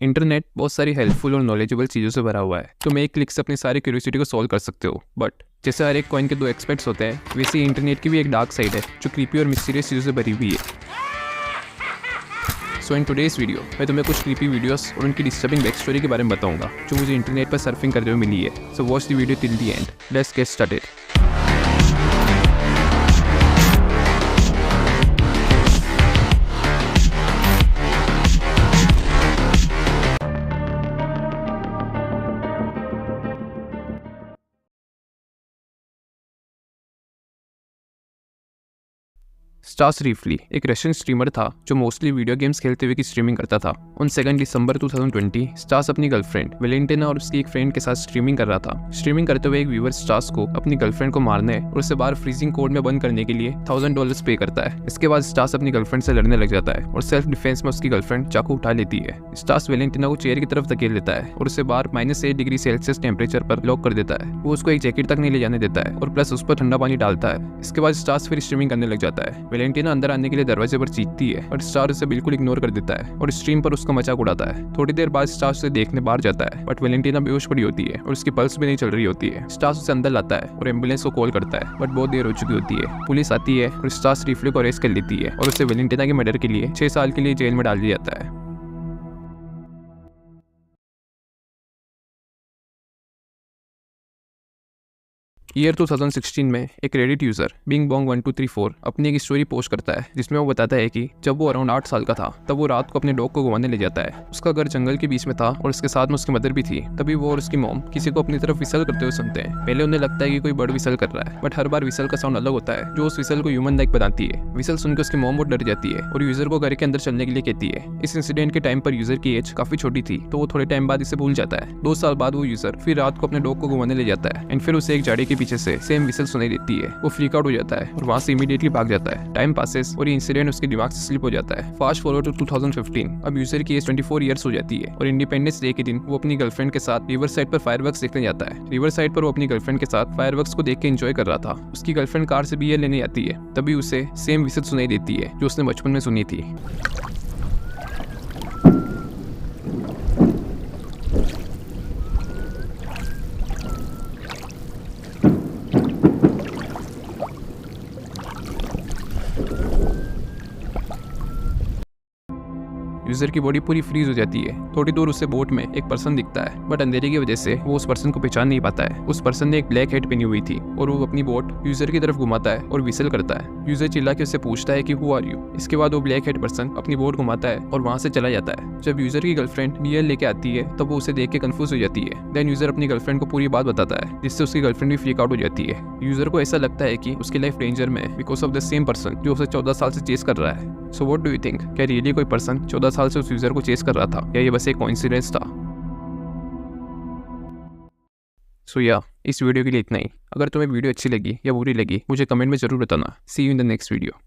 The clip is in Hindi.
इंटरनेट बहुत सारी हेल्पफुल और नॉलेजेबल चीज़ों से भरा हुआ है। तुम एक क्लिक से अपनी सारी क्यूरियोसिटी को सॉल्व कर सकते हो। बट जैसे हर एक कॉइन के दो एक्सपेक्ट्स होते हैं, वैसे ही इंटरनेट की भी एक डार्क साइड है जो क्रीपी और मिस्टीरियस चीज़ों से भरी हुई है। सो इन टुडेस वीडियो मैं तुम्हें कुछ क्रीपी वीडियोस और उनकी डिस्टर्बिंग बैक स्टोरी के बारे में बताऊंगा जो मुझे इंटरनेट पर सर्फिंग करते हुए मिली है। So watch the video till the end. Let's get started. Stas Reeflay एक रशियन स्ट्रीमर था जो मोस्टली वीडियो गेम्स खेलते हुए की स्ट्रीमिंग करता था। उन 2 दिसंबर 2020 स्टास अपनी गर्लफ्रेंड वेलेंटिना और उसकी एक फ्रेंड के साथ स्ट्रीमिंग कर रहा था। स्ट्रीमिंग करते हुए एक व्यूअर स्टास को अपनी गर्लफ्रेंड को मारने और उसे बाहर फ्रीजिंग कोड में बंद करने के लिए $1000 पे करता है। इसके बाद स्टास अपनी गर्लफ्रेंड से लड़ने लग जाता है और सेल्फ डिफेंस में उसकी गर्लफ्रेंड चाकू उठा लेती है। स्टास वेलेंटिना को चेयर की तरफ धकेल देता है और उसे बाहर -8 डिग्री सेल्सियस टेम्परेचर पर लॉक कर देता है। वो उसको एक जैकेट तक नहीं ले जाने देता है और प्लस उस पर ठंडा पानी डालता है। इसके बाद स्टास फिर स्ट्रीमिंग करने लग जाता है। वेलेंटिना अंदर आने के लिए दरवाजे पर चीखती है और स्टार उसे बिल्कुल इग्नोर कर देता है और स्ट्रीम पर उसका मजाक उड़ाता है। थोड़ी देर बाद स्टार उसे देखने बाहर जाता है बट वेलेंटिना बेहोश पड़ी होती है और उसकी पल्स भी नहीं चल रही होती है। स्टार उसे अंदर लाता है और एम्बुलेंस को कॉल करता है बट बहुत देर हो चुकी होती है। पुलिस आती है और स्टार रीफली को अरेस्ट कर लेती है और उसे वेलेंटिना के मर्डर के लिए 6 साल के लिए जेल में डाल दिया जाता है। ईयर 2016 में एक रेडिट यूजर बिंग बॉन्ग 1234 अपनी एक स्टोरी पोस्ट करता है जिसमें वो बताता है कि जब वो अराउंड 8 साल का था तब वो रात को अपने डॉग को घुमाने ले जाता है। उसका घर जंगल के बीच में था और उसके साथ में उसकी मदर भी थी। तभी वो और उसकी मॉम किसी को अपनी तरफ विसल करते हुए सुनते हैं। पहले उन्हें लगता है कि कोई बर्ड विसल कर रहा है बट हर बार विसल का साउंड अलग होता है जो उस विसल को ह्यूमन लाइक बनाती है। विसल सुनकर उसकी मॉम बहुत डर जाती है और यूजर को घर के अंदर चलने के लिए कहती है। इस इंसिडेंट के टाइम पर यूजर की एज काफी छोटी थी तो वो थोड़े टाइम बाद इसे भूल जाता है। 2 साल बाद वो यूजर फिर रात को अपने डॉग को घुमाने ले जाता है एंड फिर उसे एक झाड़ी के पीछे से सेम विसल सुनाई देती है। वो फ्रीक आउट हो जाता है और वहां से इमीडिएटली भाग जाता है। टाइम पासेस और ये इंसिडेंट उसके दिमाग से स्लिप हो जाता है। Fast forward to 2015। अब यूजर की एज 24 ईयर्स हो जाती है और इंडिपेंडेंस डे के दिन वो अपनी गर्लफ्रेंड के साथ रिवर साइड पर फायरवर्क्स देखने जाता है। रिवर साइड पर वो अपनी गर्लफ्रेंड के साथ फायरवर्क्स को देख के एंजॉय कर रहा था। उसकी गर्लफ्रेंड कार से बियर लेने आती है तभी उसे सेम विसल सुनाई देती है जो उसने बचपन में सुनी थी। यूजर की बॉडी पूरी फ्रीज हो जाती है। थोड़ी दूर उसे बोट में एक पर्सन दिखता है बट अंधेरे की वजह से वो उस पर्सन को पहचान नहीं पाता है। उस पर्सन ने एक ब्लैक हैट पहनी हुई थी और वो अपनी बोट यूजर की तरफ घुमाता है और विसल करता है। यूजर चिल्ला के उससे पूछता है कि हु आर यू। इसके बाद वो ब्लैक हैट पर्सन अपनी बोट घुमाता है और वहां से चला जाता है। जब यूजर की गर्लफ्रेंड बियर लेके आती है तब वो उसे देख के कंफ्यूज हो जाती है। देन यूजर अपनी गर्लफ्रेंड को पूरी बात बताता है जिससे उसकी गर्लफ्रेंड भी फ्रीक आउट हो जाती है। यूजर को ऐसा लगता है कि उसकी लाइफ डेंजर में है because of the same person जो उसे 14 साल से चेस कर रहा है। So what do you think, क्या रियली कोई पर्सन 14 साल से उस यूजर को चेस कर रहा था या ये बस एक कोइंसिडेंस था? सो या इस वीडियो के लिए इतना ही। अगर तुम्हें वीडियो अच्छी लगी या बुरी लगी मुझे कमेंट में जरूर बताना। See you in the next video.